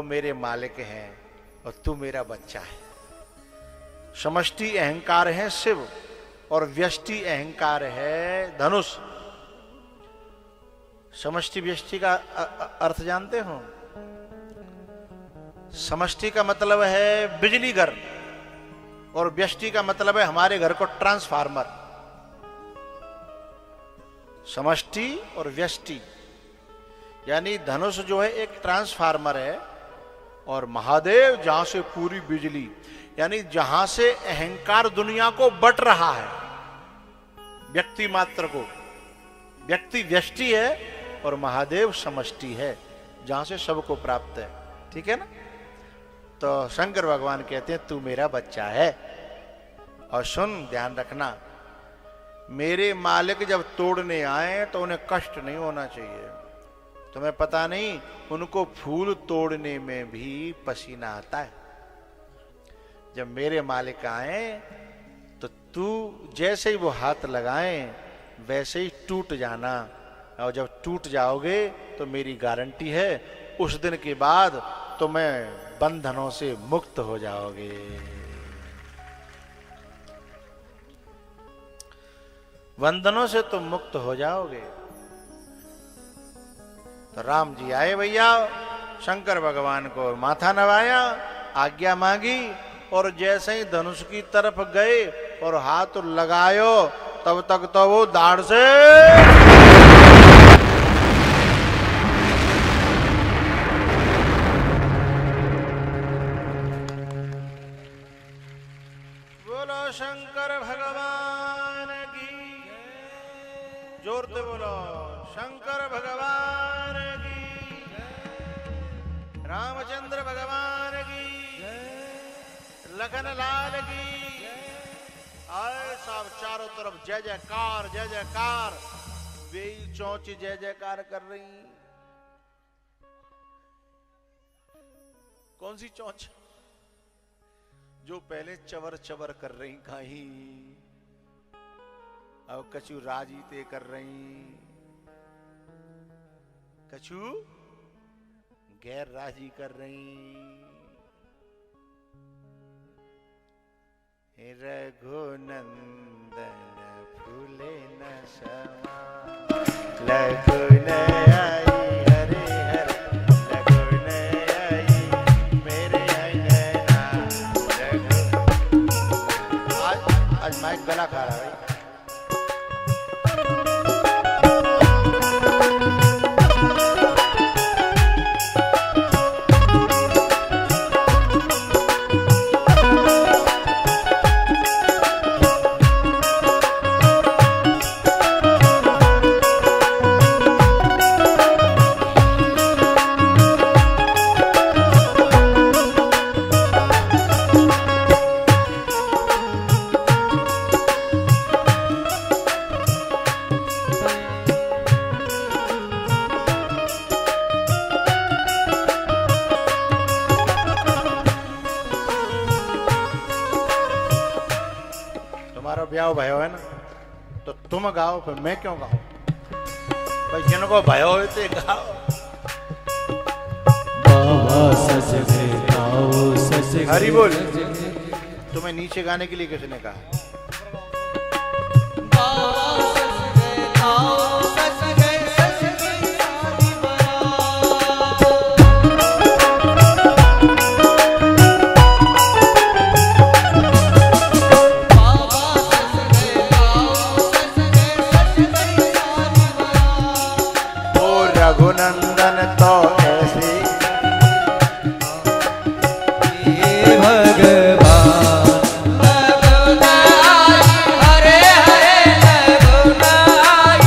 मेरे मालिक हैं और तू मेरा बच्चा है। समष्टि अहंकार है शिव और व्यष्टि अहंकार है धनुष। समष्टि व्यष्टि का अर्थ जानते हो? समष्टि का मतलब है बिजली घर और व्यष्टि का मतलब है हमारे घर को ट्रांसफार्मर। समष्टि और व्यष्टि यानी धनुष जो है एक ट्रांसफार्मर है और महादेव जहां से पूरी बिजली, यानी जहां से अहंकार दुनिया को बट रहा है, व्यक्ति मात्र को। व्यक्ति व्यष्टि है और महादेव समष्टि है जहां से सबको प्राप्त है। ठीक है ना? तो शंकर भगवान कहते हैं तू मेरा बच्चा है। और सुन, ध्यान रखना, मेरे मालिक जब तोड़ने आए तो उन्हें कष्ट नहीं होना चाहिए। तुम्हें पता नहीं, उनको फूल तोड़ने में भी पसीना आता है। जब मेरे मालिक आए तो तू जैसे ही वो हाथ लगाए वैसे ही टूट जाना, और जब टूट जाओगे तो मेरी गारंटी है उस दिन के बाद तुम्हें बंधनों से मुक्त हो जाओगे। बंधनों से तुम मुक्त हो जाओगे। तो राम जी आए भैया, शंकर भगवान को माथा नवाया, आज्ञा मांगी और जैसे ही धनुष की तरफ गए और हाथ लगायो तब तक तो वो दाढ़ से बोलो शंकर भगवान की, जोर से बोलो शंकर भगवान की, रामचंद्र भगवान की, लखन लाल की। आए साहब चारों तरफ जय जयकार जय जयकार, वे चौंच जय जयकार कर रही। कौन सी चौंच? जो पहले चवर चवर कर रही कहीं, अब कछु राजीते कर रही, कछु गैर राजी कर रही। रघुनंदन फूले न समा, लगुन आई हरे हरे, लगुन आई मेरे अंगना रघु। आज माइक गला खा रहा है भाई। ब्याह भयो है ना, तो तुम गाओ, फिर मैं क्यों गाऊं भाई? जिनको भयो हो तो गाओ। हरि बोल। तुम्हें नीचे गाने के लिए किसने कहा? रघुनंदन तो ऐसे भगवान लगुनाई, हरे हरे लगुनाई,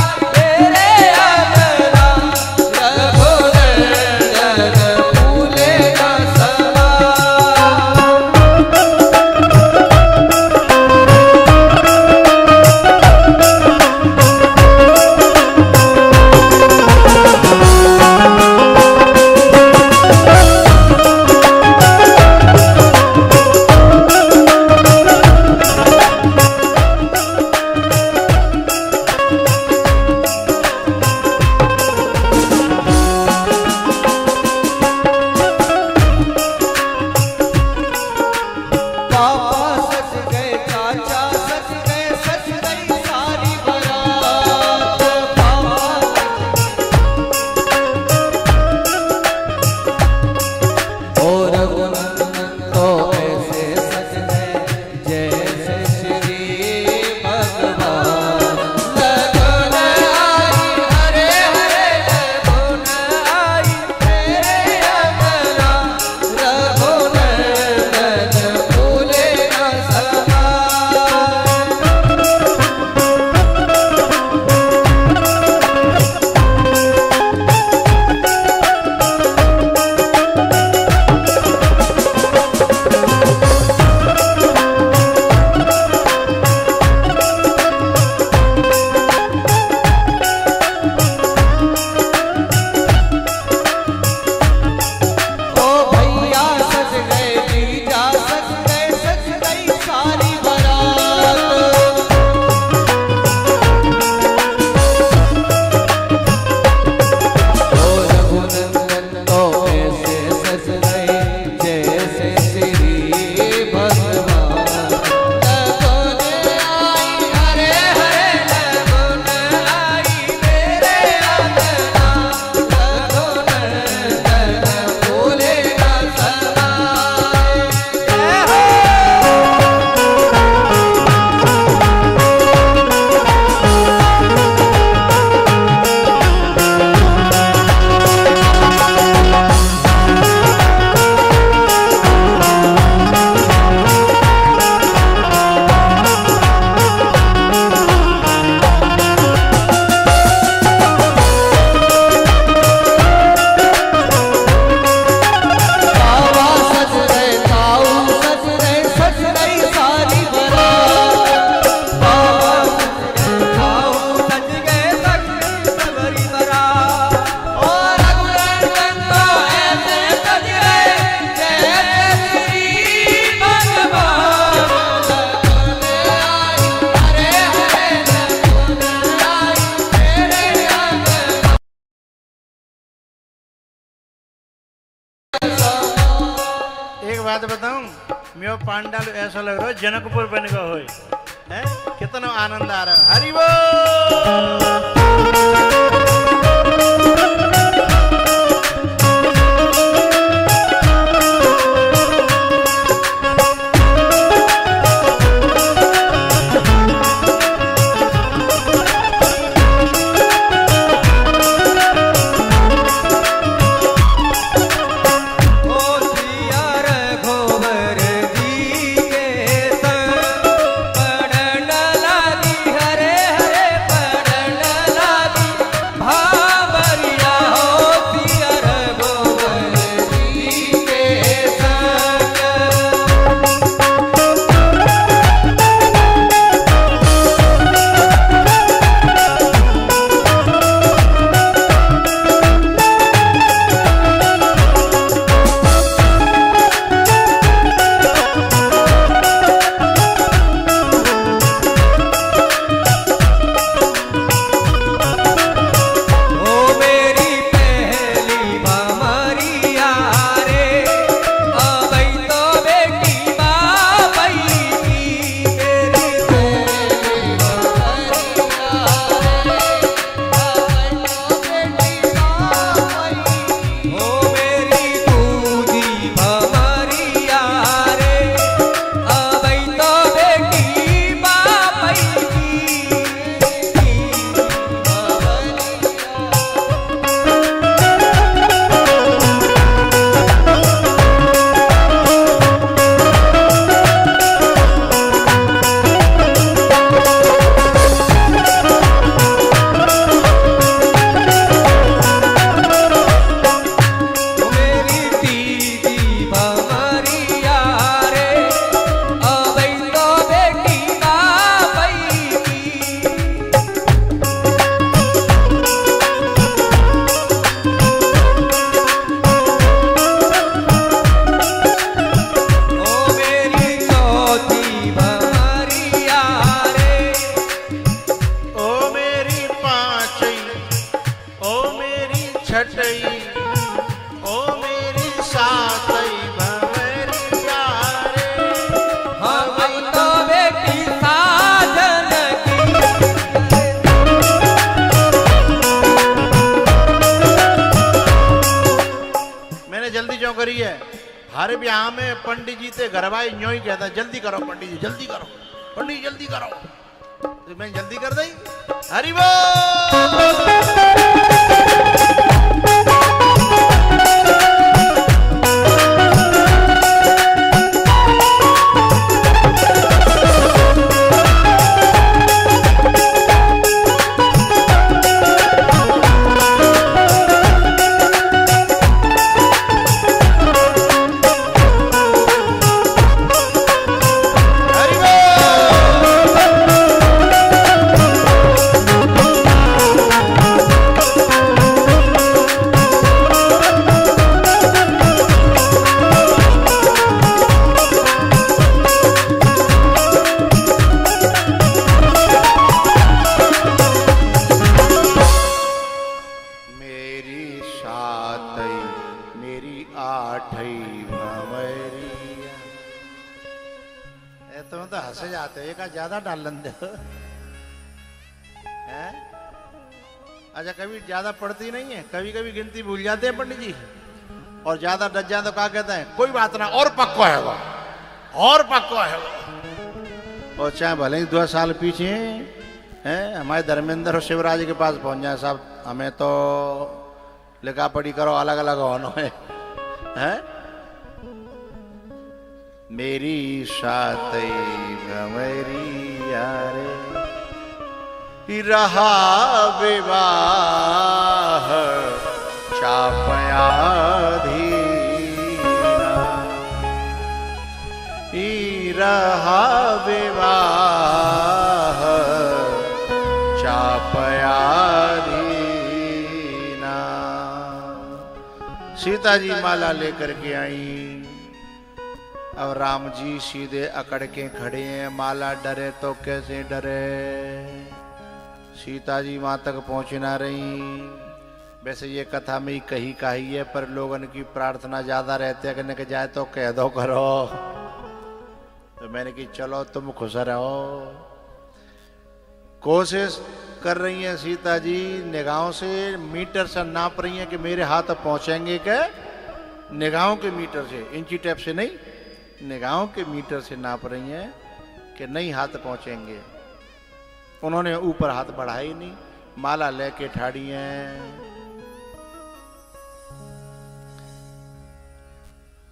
बात बताऊं, मैं पांडाल ऐसा लग रहा है जनकपुर बन गया हो, है कितना आनंद आ रहा है। हरि बोल। हर ब्याह में पंडित जी ते घर भाई यूं ही कहता, जल्दी करो पंडित जी, जल्दी करो पंडित जी, जल्दी करो। तो मैं जल्दी कर दी। हरि बोल। ज्यादा डाल लेते हैं। अच्छा, कभी ज्यादा पढ़ती नहीं है, कभी कभी गिनती भूल जाते हैं पंडित जी, और ज्यादा डज जाए तो क्या कहते हैं, कोई बात ना, और पक्का है वो, और पक्का है वो। और चाहे भले ही 2 साल पीछे हैं हमारे धर्मेंद्र और शिवराज के पास पहुंच जाए, साहब हमें तो लिखा पढ़ी करो, अलग अलग होना है। मेरी साथई भंवरिया रे रहा विवाह चापया धीना, रहा विवाह चापया धीना। सीता जी माला लेकर के आई, अब राम जी सीधे अकड़ के खड़े हैं, माला डरे तो कैसे डरे। सीता जी वहां तक पहुंच ना रही, वैसे ये कथा में ही कही कही है, पर लोगों की प्रार्थना ज्यादा रहते हैं, कहने के जाए तो कह दो करो। तो मैंने कि चलो तुम खुश रहो। कोशिश कर रही हैं सीता जी, निगाहों से मीटर से नाप रही हैं कि मेरे हाथ पहुंचेंगे क्या। निगाहों के मीटर से, इंची टेप से नहीं, निगाहों के मीटर से नाप रही हैं कि नहीं हाथ पहुंचेंगे। उन्होंने ऊपर हाथ बढ़ाया ही नहीं, माला लेके ठाड़ी हैं।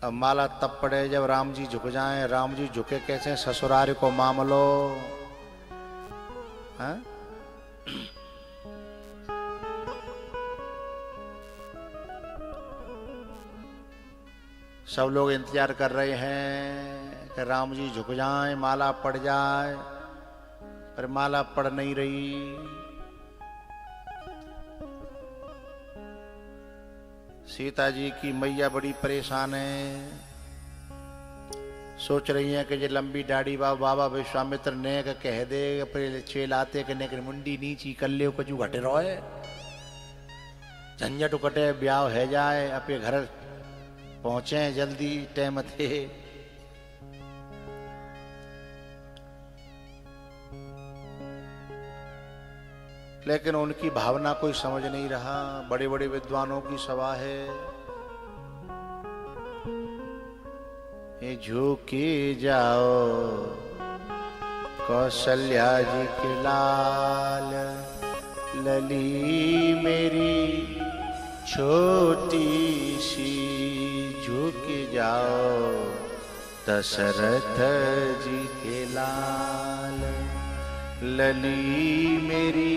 अब माला तब पड़े जब राम जी झुक जाएं। राम जी झुके कैसे, ससुराल को मामलो। हाँ? सब लोग इंतजार कर रहे हैं कि राम जी झुक जाएं, माला पड़ जाए, पर माला पड़ नहीं रही। सीता जी की मैया बड़ी परेशान है, सोच रही हैं कि ये लंबी दाढ़ी बाबा विश्वामित्र ने कह दे अपने चेलाते कहने के मुंडी नीची कर ले कचू घटे रोए, झंझट कटे, ब्याह है जाए, अपने घर पहुंचे जल्दी टाइम थे। लेकिन उनकी भावना कोई समझ नहीं रहा। बड़े बड़े विद्वानों की सभा है। ये झुके जाओ कौशल्या जी के लाल, लली मेरी छोटी सी, झुक जाओ दशरथ जी के लाल, लली मेरी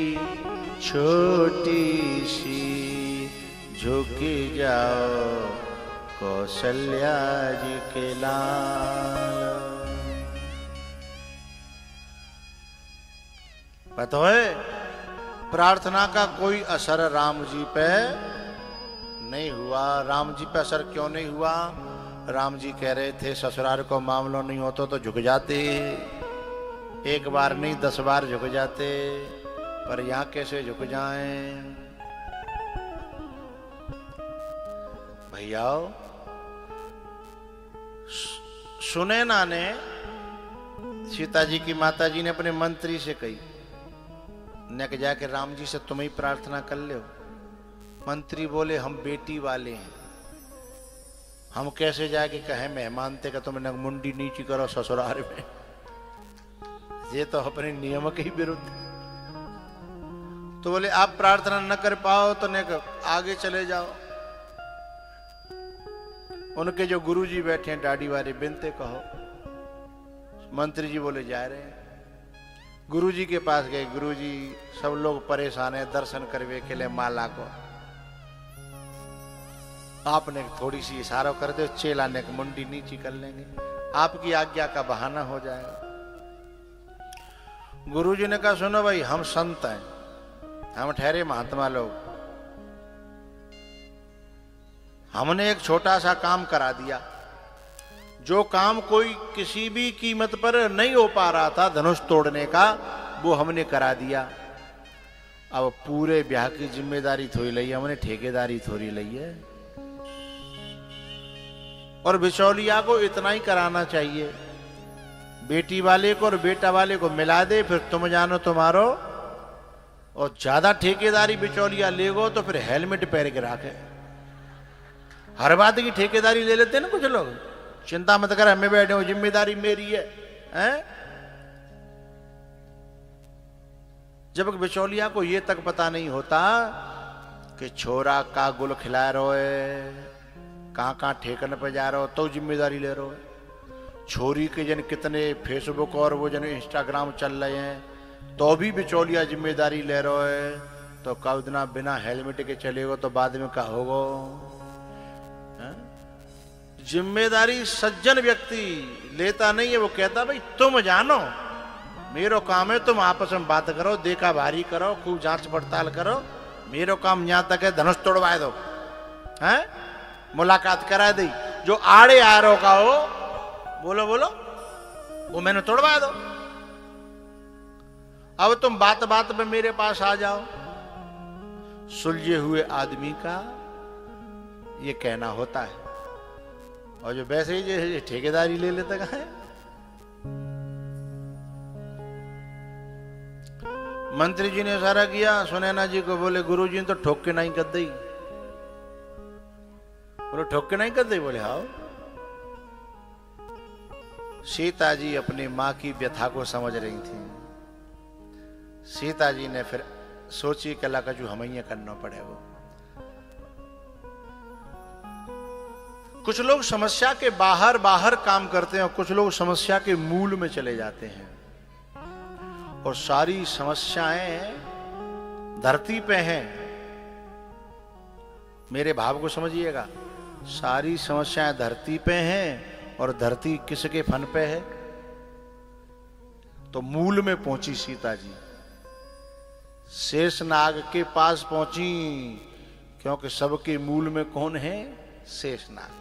छोटी सी, झुक जाओ कौशल्या जी के लाल। पता है प्रार्थना का कोई असर राम जी पे नहीं हुआ। राम जी पे असर क्यों नहीं हुआ? राम जी कह रहे थे ससुराल को मामलो नहीं होता तो झुक जाते, एक बार नहीं 10 बार झुक जाते, पर यहां कैसे झुक जाएं? भैया सुनैना ने सीता जी की माता जी ने अपने मंत्री से कही, ने जाके राम जी से तुम ही प्रार्थना कर लो। मंत्री बोले हम बेटी वाले हैं, हम कैसे जाके कहें मेहमान थे कि तुम मुंडी नीची करो ससुराल में, ये तो अपने नियम के ही विरुद्ध। तो बोले आप प्रार्थना न कर पाओ तो ने आगे चले जाओ। उनके जो गुरुजी बैठे हैं दाढ़ी वाले, बिनते कहो। मंत्री जी बोले जा रहे हैं। गुरुजी के पास गए। गुरुजी सब लोग परेशान है, दर्शन करवे के लिए माला को। आपने थोड़ी सी इशारा कर दो, चेला ने मुंडी नीची कर लेंगे, आपकी आज्ञा का बहाना हो जाएगा। गुरुजी ने कहा सुनो भाई, हम संत हैं, हम ठहरे महात्मा लोग, हमने एक छोटा सा काम करा दिया। जो काम कोई किसी भी कीमत पर नहीं हो पा रहा था धनुष तोड़ने का, वो हमने करा दिया। अब पूरे ब्याह की जिम्मेदारी थोड़ी ली, हमने ठेकेदारी थोड़ी ली है। और बिचौलिया को इतना ही कराना चाहिए, बेटी वाले को और बेटा वाले को मिला दे, फिर तुम जानो तुम्हारो। और ज्यादा ठेकेदारी बिचौलिया लेगो तो फिर हेलमेट पहन के रखे। हर बात की ठेकेदारी ले लेते ना कुछ लोग, चिंता मत कर हमें बैठे हो, जिम्मेदारी मेरी है, हैं? जब बिचौलिया को ये तक पता नहीं होता कि छोरा का गुल खिला रहे है, कहां ठेकन पे जा रहे हो तो जिम्मेदारी ले रहे हो। छोरी के जन कितने फेसबुक और वो जन इंस्टाग्राम चल रहे हैं तो भी बिचौलिया जिम्मेदारी ले रहे है। तो कब दिन बिना हेलमेट के चलेगो तो बाद में क्या होगो? जिम्मेदारी सज्जन व्यक्ति लेता नहीं है, वो कहता भाई तुम जानो, मेरो काम है, तुम आपस में बात करो, देखा भारी करो, खूब जांच पड़ताल करो, मेरो काम यहां तक है धनुष तोड़वा दो, हैं? मुलाकात करा दी। जो आड़े आ रो का हो, बोलो बोलो, वो मैंने तोड़वा दो। अब तुम बात बात में मेरे पास आ जाओ। सुलझे हुए आदमी का ये कहना होता है। और जो वैसे ही जो ठेकेदारी ले लेता है, मंत्री जी ने इशारा किया सुनैना जी को, बोले गुरु जी ने तो ठोक के नहीं कर दी। बोले ठोक के नहीं कर दी? बोले हाँ। सीता जी अपनी मां की व्यथा को समझ रही थी। सीता जी ने फिर सोची कला का जो हमें करना पड़ेगा। कुछ लोग समस्या के बाहर बाहर काम करते हैं और कुछ लोग समस्या के मूल में चले जाते हैं। और सारी समस्याएं धरती पे हैं। मेरे भाव को समझिएगा, सारी समस्याएं धरती पे हैं और धरती किसके फन पे है? तो मूल में पहुंची सीता जी, शेषनाग के पास पहुंची, क्योंकि सबके मूल में कौन है? शेषनाग।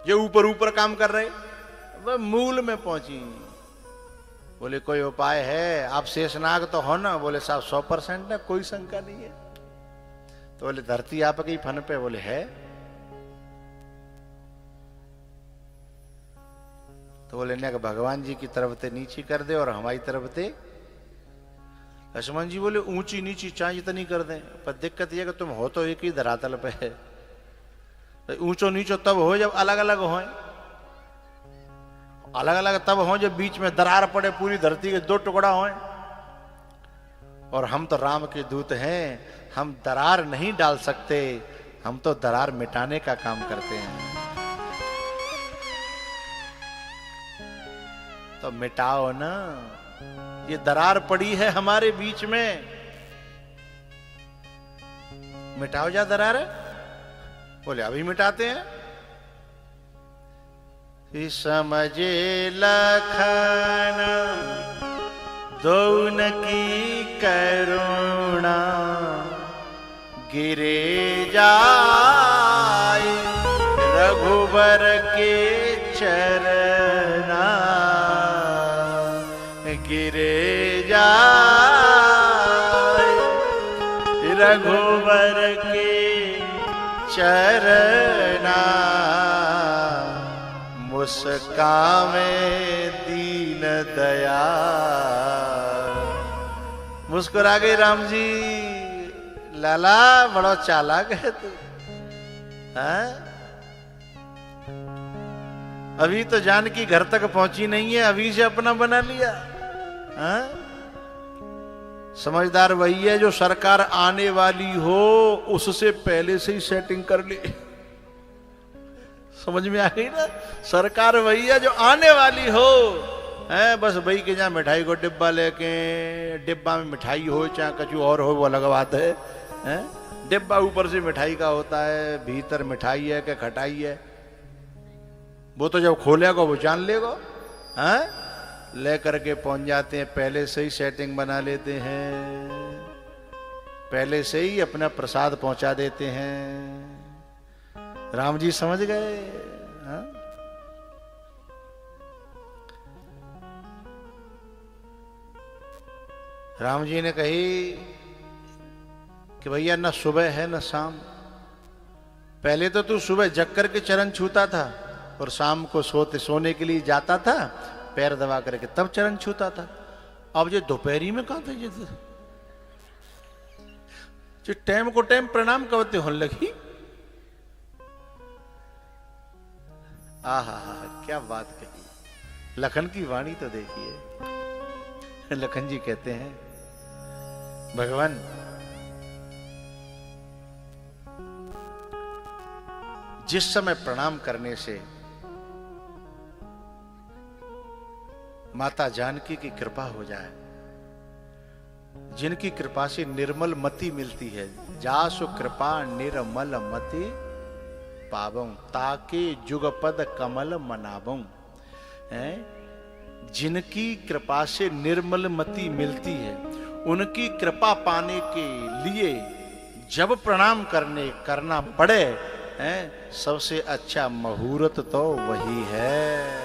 जो ऊपर ऊपर काम कर रहे वह मूल में पहुंची। बोले कोई उपाय है? आप शेषनाग तो हो ना? बोले साहब 100% है, कोई शंका नहीं है। तो बोले धरती आपके ही फन पे? बोले है। तो बोले ना भगवान जी की तरफ से नीचे कर दे और हमारी तरफ से। लक्ष्मण जी बोले ऊंची नीची चाहे जितनी कर दें, पर दिक्कत यह कि तुम हो तो एक ही धरातल पे है। ऊंचो नीचो तब हो जब अलग अलग हो, अलग अलग तब हो जब बीच में दरार पड़े, पूरी धरती के 2 टुकड़ा हो। और हम तो राम के दूत हैं, हम दरार नहीं डाल सकते, हम तो दरार मिटाने का काम करते हैं। तो मिटाओ ना, ये दरार पड़ी है हमारे बीच में, मिटाओ जा दरार है। बोले अभी मिटाते हैं। समझे लखन दोन की करुणा, गिरे जाए रघुबर के चरना, गिरे जाए रघुबर के चरना, मुस्कामे दीन दया। मुस्कुरा गए राम जी। लाला बड़ा चालाक है तू, अभी तो जानकी घर तक पहुंची नहीं है, अभी से अपना बना लिया। समझदार वही है जो सरकार आने वाली हो उससे पहले से ही सेटिंग कर ले। समझ में आ गई ना? सरकार वही है जो आने वाली हो, है बस भाई के जहाँ मिठाई को डिब्बा लेके, डिब्बा में मिठाई हो चाहे कुछ और हो वो अलग बात है, डिब्बा ऊपर से मिठाई का होता है, भीतर मिठाई है कि खटाई है, वो तो जब खोलेगा वो जान लेगा। लेकर के पहुंच जाते हैं, पहले से ही सेटिंग बना लेते हैं, पहले से ही अपना प्रसाद पहुंचा देते हैं। राम जी समझ गए। राम जी ने कही कि भैया न सुबह है न शाम, पहले तो तू सुबह जग कर के चरण छूता था और शाम को सोने के लिए जाता था, पैर दबा करके तब चरण छूता था। अब ये दोपहरी में कहां था? जो टाइम को टाइम प्रणाम करते होने लगी। आहा क्या बात कही। लखन की वाणी तो देखिए। लखन जी कहते हैं भगवान जिस समय प्रणाम करने से माता जानकी की कृपा हो जाए, जिनकी कृपा से निर्मल मति मिलती है, जासु कृपा निर्मल मति पावं, ताके जुगपद कमल मनावं। जिनकी कृपा से निर्मल मति मिलती है, उनकी कृपा पाने के लिए जब प्रणाम करना पड़े, सबसे अच्छा मुहूर्त तो वही है।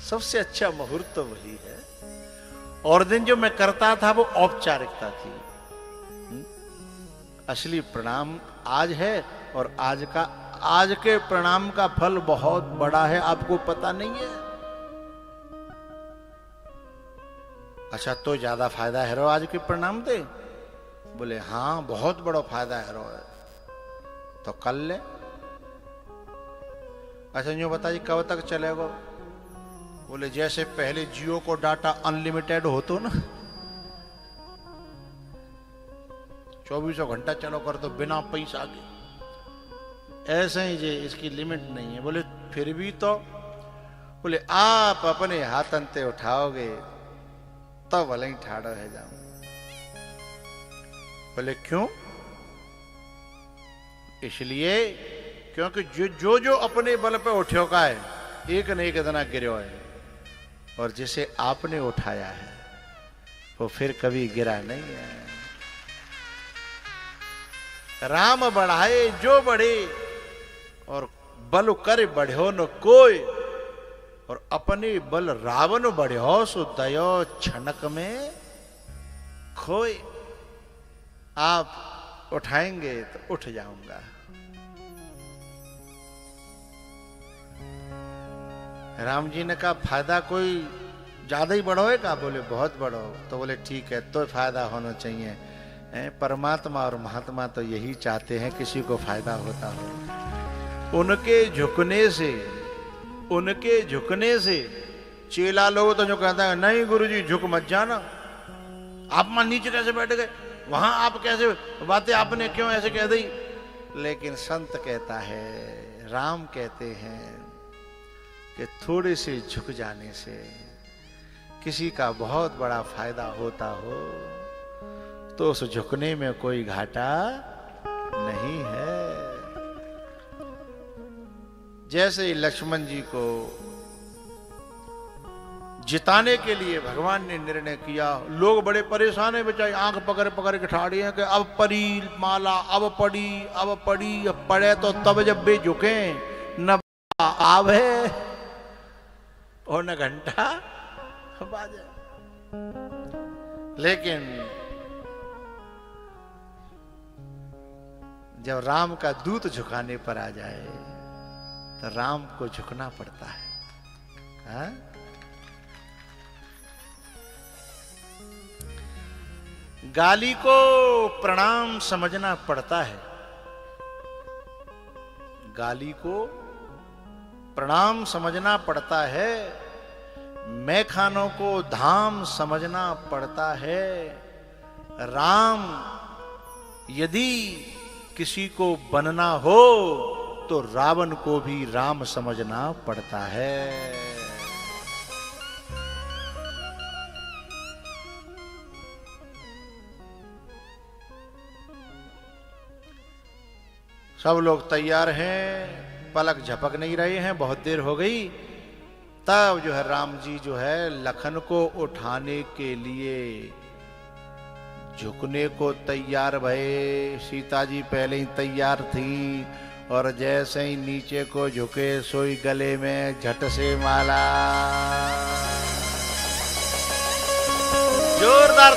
सबसे अच्छा मुहूर्त तो वही है। और दिन जो मैं करता था वो औपचारिकता थी, असली प्रणाम आज है, और आज के प्रणाम का फल बहुत बड़ा है, आपको पता नहीं है। अच्छा, तो ज्यादा फायदा है रो आज के प्रणाम दे? बोले हाँ, बहुत बड़ा फायदा है रो। तो कल ले। अच्छा यूं बताइए कब तक चलेगा? बोले जैसे पहले जियो को डाटा अनलिमिटेड हो तो ना, 24 घंटा चलो कर तो बिना पैसा के, ऐसे ही जे इसकी लिमिट नहीं है। बोले फिर भी तो, बोले आप अपने हाथ अंते उठाओगे तो भले ही ठाड़ो है जाऊं। बोले क्यों? इसलिए क्योंकि जो अपने बल पे उठ्यो का है, एक न एक दिन गिरो है, और जिसे आपने उठाया है वो फिर कभी गिरा नहीं है। राम बढ़ाए जो बढ़े, और बल कर बढ़ो न कोई, और अपने बल रावण बढ़ो सो दयो छनक में खोए। आप उठाएंगे तो उठ जाऊंगा। राम जी ने कहा फायदा कोई ज्यादा ही बढ़ो है का? बोले बहुत बढ़ो। तो बोले ठीक है, तो फायदा होना चाहिए। परमात्मा और महात्मा तो यही चाहते हैं किसी को फायदा होता हो। उनके झुकने से चेला लोग तो जो कहता है नहीं गुरुजी झुक मत जाना, आप मां नीचे कैसे बैठ गए, वहां आप कैसे बातें आपने क्यों ऐसे कह दी। लेकिन संत कहता है, राम कहते हैं कि थोड़े से झुक जाने से किसी का बहुत बड़ा फायदा होता हो तो उस झुकने में कोई घाटा नहीं है। जैसे लक्ष्मण जी को जिताने के लिए भगवान ने निर्णय किया, लोग बड़े परेशान है बेचारे, आंख पकड़ पकड़ के ठाड़ी हैं कि अब पड़ी माला, अब पड़ी, अब पड़े तो तब जब बे झुके, न आवे और न घंटा बाजे। लेकिन जब राम का दूत झुकाने पर आ जाए तो राम को झुकना पड़ता है। हा? गाली को प्रणाम समझना पड़ता है, गाली को प्रणाम समझना पड़ता है, मैखानों को धाम समझना पड़ता है। राम यदि किसी को बनना हो तो रावण को भी राम समझना पड़ता है। सब लोग तैयार हैं, पलक झपक नहीं रहे हैं, बहुत देर हो गई। तब जो है राम जी जो है लखन को उठाने के लिए झुकने को तैयार भये। सीता जी पहले ही तैयार थी, और जैसे ही नीचे को झुके सोई गले में झट से माला। जोरदार